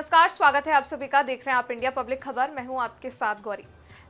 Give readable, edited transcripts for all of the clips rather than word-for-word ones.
नमस्कार, स्वागत है आप सभी का। देख रहे हैं आप इंडिया पब्लिक खबर। मैं हूं आपके साथ गौरी।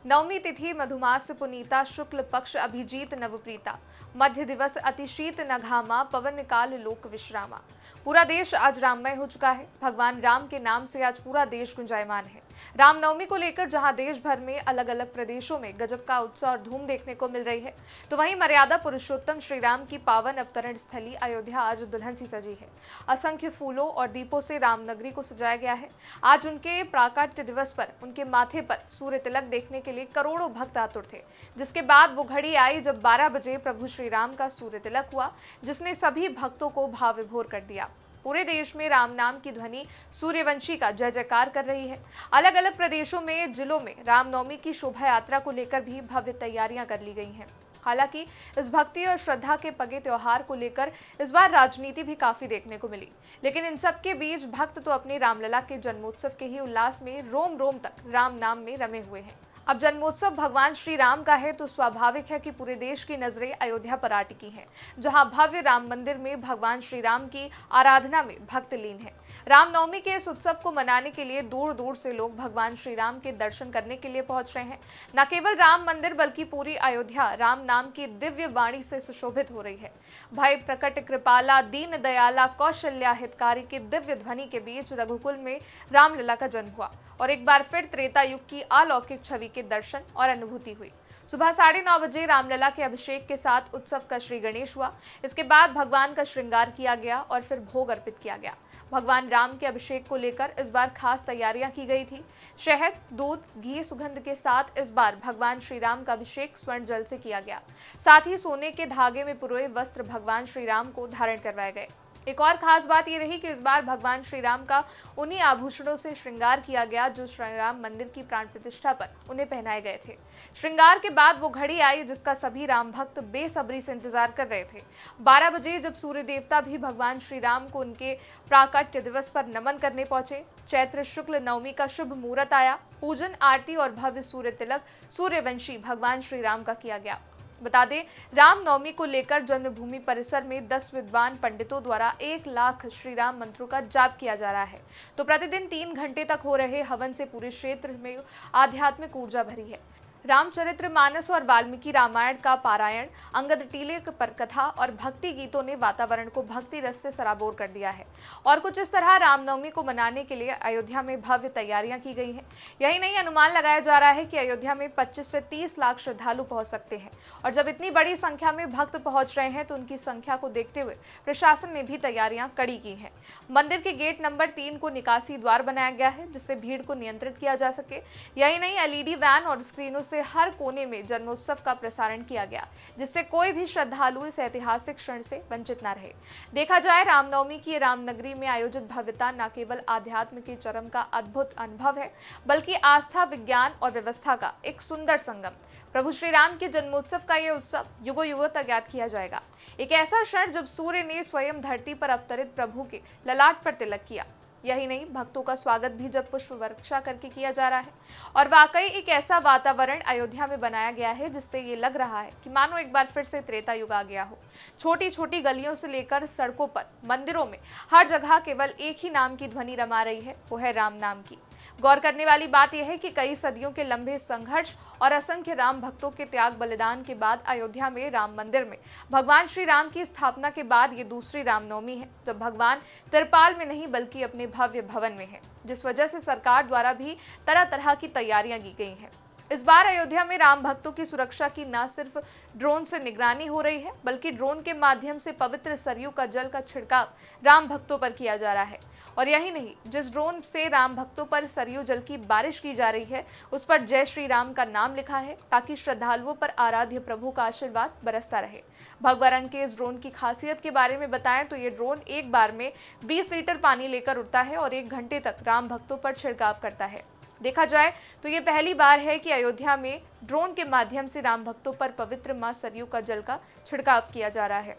नवमी तिथि मधुमास पुनीता, शुक्ल पक्ष अभिजीत नवप्रीता, मध्य दिवस अतिशीत न घामा, पवन काल लोक विश्रामा। पूरा देश आज राममय हो चुका है। भगवान राम के नाम से आज पूरा देश गुंजायमान है। रामनवमी को लेकर जहां देश भर में अलग अलग प्रदेशों में गजब का उत्साह और धूम देखने को मिल रही है, तो वहीं मर्यादा पुरुषोत्तम श्री राम की पावन अवतरण स्थली अयोध्या आज दुल्हन सी सजी है। असंख्य फूलों और दीपों से रामनगरी को सजाया गया है। आज उनके प्राकट्य दिवस पर उनके माथे पर सूर्य तिलक देखने के लिए करोड़ों भक्त आतुर थे, जिसके बाद वो घड़ी आई जब 12 बजे प्रभु श्री राम का सूर्य तिलक हुआ, जिसने सभी भक्तों को भाव विभोर कर दिया। पूरे देश में राम नाम की ध्वनि सूर्यवंशी का जय जयकार कर रही है। अलग अलग प्रदेशों में, जिलों में रामनवमी की शोभा यात्रा को लेकर भी भव्य तैयारियां कर ली गई हैं। हालांकि इस भक्ति और श्रद्धा के पगे त्योहार को लेकर इस बार राजनीति भी काफी देखने को मिली, लेकिन इन सब के बीच भक्त तो अपनी रामलला के जन्मोत्सव के ही उल्लास में रोम रोम तक राम नाम में रमे हुए हैं। अब जन्मोत्सव भगवान श्री राम का है, तो स्वाभाविक है कि पूरे देश की नजरें अयोध्या पर आ टिकी हैं, जहां भव्य राम मंदिर में भगवान श्री राम की आराधना में भक्त लीन है। रामनवमी के इस उत्सव को मनाने के लिए दूर दूर से लोग भगवान श्री राम के दर्शन करने के लिए पहुंच रहे हैं। न केवल राम मंदिर बल्कि पूरी अयोध्या राम नाम की दिव्य वाणी से सुशोभित हो रही है। भय प्रकट कृपाला दीन दयाला कौशल्या हितकारी की दिव्य ध्वनि के बीच रघुकुल में रामलला का जन्म हुआ और एक बार फिर त्रेता युग की अलौकिक छवि के दर्शन और अनुभूति हुई। सुबह 9:30 बजे रामलला के अभिषेक के साथ उत्सव का श्री गणेश हुआ। इसके बाद भगवान का श्रृंगार किया गया और फिर भोग अर्पित किया गया। भगवान राम के अभिषेक को लेकर इस बार खास तैयारियां की गई थी। शहद, दूध, घी, सुगंध के साथ इस बार भगवान श्री राम का अभिषेक स्वर्ण जल से किया गया। साथ ही सोने के धागे में पुरोए वस्त्र भगवान श्री राम को धारण करवाए गए। एक और खास बात यह रही कि इस बार भगवान श्री राम का उन्हीं आभूषणों से श्रृंगार किया गया जो श्री राम मंदिर की प्राण प्रतिष्ठा पर उन्हें पहनाए गए थे। श्रृंगार के बाद वो घड़ी आई जिसका सभी राम भक्त बेसब्री से इंतजार कर रहे थे। 12 बजे जब सूर्य देवता भी भगवान श्री राम को उनके प्राकट्य दिवस पर नमन करने पहुंचे। चैत्र शुक्ल नवमी का शुभ मुहूर्त आया। पूजन, आरती और भव्य सूर्य तिलक सूर्यवंशी भगवान श्री राम का किया गया। बता दें, रामनवमी को लेकर जन्मभूमि परिसर में 10 विद्वान पंडितों द्वारा 1 लाख श्री राम मंत्रों का जाप किया जा रहा है। तो प्रतिदिन 3 घंटे तक हो रहे हवन से पूरे क्षेत्र में आध्यात्मिक ऊर्जा भरी है। रामचरित्र मानस और वाल्मीकि रामायण का पारायण, अंगद टीले पर कथा और भक्ति गीतों ने वातावरण को भक्ति रस से सराबोर कर दिया है। और कुछ इस तरह रामनवमी को मनाने के लिए अयोध्या में भव्य तैयारियां की गई हैं। यही नहीं, अनुमान लगाया जा रहा है कि अयोध्या में 25 से 30 लाख श्रद्धालु पहुंच सकते हैं। और जब इतनी बड़ी संख्या में भक्त पहुंच रहे हैं, तो उनकी संख्या को देखते हुए प्रशासन ने भी तैयारियां कड़ी की हैं। मंदिर के गेट नंबर 3 को निकासी द्वार बनाया गया है, जिससे भीड़ को नियंत्रित किया जा सके। यही नहीं, एलईडी वैन और स्क्रीनों से हर कोने में जन्मोत्सव का प्रसारण किया गया, जिससे कोई भी श्रद्धालु इस ऐतिहासिक क्षण से वंचित न रहे। देखा जाए, रामनवमी की रामनगरी में आयोजित भव्यता न केवल आध्यात्म के चरम का अद्भुत अनुभव है, बल्कि आस्था, विज्ञान और व्यवस्था का एक सुंदर संगम। प्रभु श्री राम के जन्मोत्सव का यह उत्सव युगों युगों तक याद किया जाएगा। एक ऐसा क्षण जब सूर्य ने स्वयं धरती पर अवतरित प्रभु के ललाट पर तिलक किया। यही नहीं, भक्तों का स्वागत भी जब पुष्प वर्षा करके किया जा रहा है। और वाकई एक ऐसा वातावरण अयोध्या में बनाया गया है जिससे ये लग रहा है कि मानो एक बार फिर से त्रेता युग आ गया हो। छोटी छोटी गलियों से लेकर सड़कों पर, मंदिरों में, हर जगह केवल एक ही नाम की ध्वनि रमा रही है, वो है राम नाम की। गौर करने वाली बात यह है कि कई सदियों के लंबे संघर्ष और असंख्य राम भक्तों के त्याग बलिदान के बाद अयोध्या में राम मंदिर में भगवान श्री राम की स्थापना के बाद ये दूसरी रामनवमी है जब भगवान तिरपाल में नहीं बल्कि अपने भव्य भवन में है, जिस वजह से सरकार द्वारा भी तरह तरह की तैयारियां की गई हैं। इस बार अयोध्या में राम भक्तों की सुरक्षा की न सिर्फ ड्रोन से निगरानी हो रही है, बल्कि ड्रोन के माध्यम से पवित्र सरयू का जल का छिड़काव राम भक्तों पर किया जा रहा है। और यही नहीं, जिस ड्रोन से राम भक्तों पर सरयू जल की बारिश की जा रही है, उस पर जय श्री राम का नाम लिखा है, ताकि श्रद्धालुओं पर आराध्य प्रभु का आशीर्वाद बरसता रहे। भगवा रंग के इस ड्रोन की खासियत के बारे में बताएं तो ये ड्रोन एक बार में 20 लीटर पानी लेकर उड़ता है और 1 घंटे तक राम भक्तों पर छिड़काव करता है। देखा जाए तो ये पहली बार है कि अयोध्या में ड्रोन के माध्यम से राम भक्तों पर पवित्र मां सरयू का जल का छिड़काव किया जा रहा है।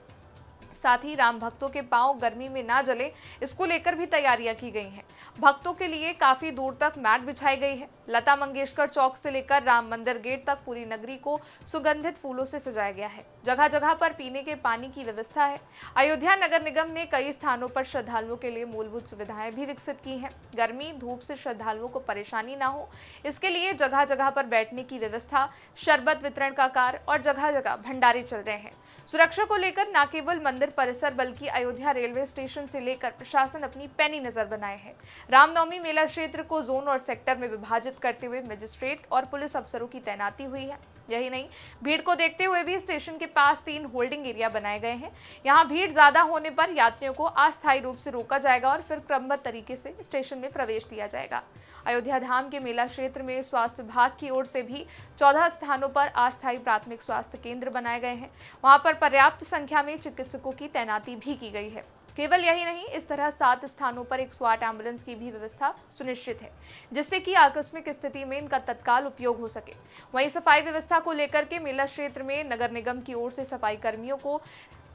साथ ही राम भक्तों के पांव गर्मी में ना जले, इसको लेकर भी तैयारियां की गई हैं। भक्तों के लिए काफी दूर तक मैट बिछाई गई है। लता मंगेशकर चौक से लेकर राम मंदिर गेट तक पूरी नगरी को सुगंधित फूलों से सजाया गया है। जगह जगह पर पीने के पानी की व्यवस्था है। अयोध्या नगर निगम ने कई स्थानों पर श्रद्धालुओं के लिए मूलभूत सुविधाएं भी विकसित की हैं। गर्मी धूप से श्रद्धालुओं को परेशानी ना हो, इसके लिए जगह जगह पर बैठने की व्यवस्था, शरबत वितरण का कार्य और जगह जगह भंडारे चल रहे हैं। सुरक्षा को लेकर न केवल मंदिर परिसर बल्कि अयोध्या रेलवे स्टेशन से लेकर प्रशासन अपनी पैनी नजर बनाए हैं। रामनवमी मेला क्षेत्र को जोन और सेक्टर में विभाजित करते हुए मजिस्ट्रेट और पुलिस अफसरों की तैनाती हुई है। यही नहीं, भीड़ को देखते हुए भी स्टेशन के पास 3 होल्डिंग एरिया बनाए गए हैं। यहाँ भीड़ ज्यादा होने पर यात्रियों को अस्थायी रूप से रोका जाएगा और फिर क्रमबद्ध तरीके से स्टेशन में प्रवेश दिया जाएगा। अयोध्या धाम के मेला क्षेत्र में स्वास्थ्य विभाग की ओर से भी 14 स्थानों पर अस्थायी प्राथमिक स्वास्थ्य केंद्र बनाए गए हैं। वहां पर पर्याप्त संख्या में चिकित्सकों की तैनाती भी की गई है। केवल यही नहीं, इस तरह 7 स्थानों पर 108 एम्बुलेंस की भी व्यवस्था सुनिश्चित है, जिससे कि आकस्मिक स्थिति में इनका तत्काल उपयोग हो सके। वहीं सफाई व्यवस्था को लेकर के मेला क्षेत्र में नगर निगम की ओर से सफाई कर्मियों को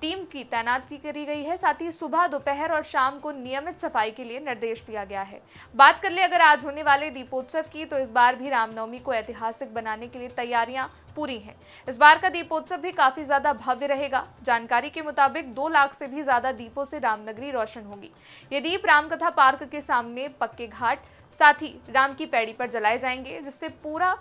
टीम की तैनाती करी गई है। साथ ही सुबह, दोपहर और शाम को नियमित सफाई के लिए निर्देश दिया गया है। बात कर ले अगर आज होने वाले दीपोत्सव की, तो इस बार भी रामनवमी को ऐतिहासिक बनाने के लिए तैयारियां पूरी हैं। इस बार का दीपोत्सव भी काफी ज्यादा भव्य रहेगा। जानकारी के मुताबिक 2 लाख से भी ज्यादा दीपों से रामनगरी रोशन होगी। ये दीप रामकथा पार्क के सामने पक्के घाट, साथ ही राम की पैड़ी पर जलाए जाएंगे, जिससे पूरा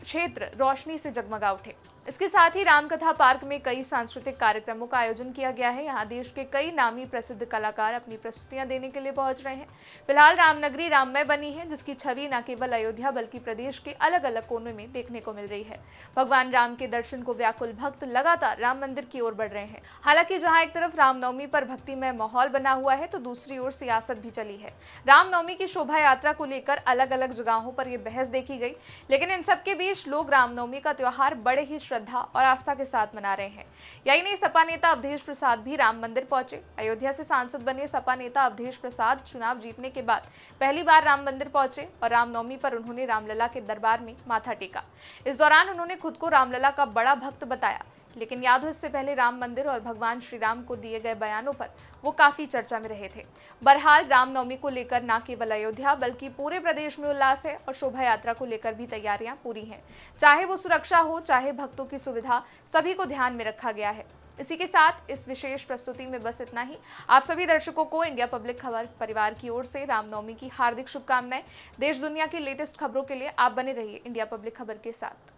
क्षेत्र रोशनी से जगमगा उठे। इसके साथ ही रामकथा पार्क में कई सांस्कृतिक कार्यक्रमों का आयोजन किया गया है। यहाँ देश के कई नामी प्रसिद्ध कलाकार अपनी प्रस्तुतियां देने के लिए पहुंच रहे हैं। फिलहाल रामनगरी राममय बनी है, जिसकी छवि न केवल अयोध्या बल्कि प्रदेश के अलग अलग कोनों में देखने को मिल रही है। भगवान राम के दर्शन को व्याकुल भक्त लगातार राम मंदिर की ओर बढ़ रहे हैं। हालांकि जहाँ एक तरफ रामनवमी पर भक्तिमय माहौल बना हुआ है, तो दूसरी ओर सियासत भी चली है। रामनवमी की शोभा यात्रा को लेकर अलग अलग जगहों पर यह बहस देखी गई, लेकिन इन सबके बीच लोग रामनवमी का त्योहार बड़े ही श्रद्धा और आस्था के साथ मना रहे हैं। यही नहीं, सपा नेता अवधेश प्रसाद भी राम मंदिर पहुंचे। अयोध्या से सांसद बने सपा नेता अवधेश प्रसाद चुनाव जीतने के बाद पहली बार राम मंदिर पहुंचे और रामनवमी पर उन्होंने रामलला के दरबार में माथा टेका। इस दौरान उन्होंने खुद को रामलला का बड़ा भक्त बताया। लेकिन याद हो, इससे पहले राम मंदिर और भगवान श्री राम को दिए गए बयानों पर वो काफी चर्चा में रहे थे। बहरहाल रामनवमी को लेकर न केवल अयोध्या बल्कि पूरे प्रदेश में उल्लास है और शोभा यात्रा को लेकर भी तैयारियां पूरी हैं। चाहे वो सुरक्षा हो, चाहे भक्तों की सुविधा, सभी को ध्यान में रखा गया है। इसी के साथ इस विशेष प्रस्तुति में बस इतना ही। आप सभी दर्शकों को इंडिया पब्लिक खबर परिवार की ओर से रामनवमी की हार्दिक शुभकामनाएं। देश दुनिया की लेटेस्ट खबरों के लिए आप बने रहिए इंडिया पब्लिक खबर के साथ।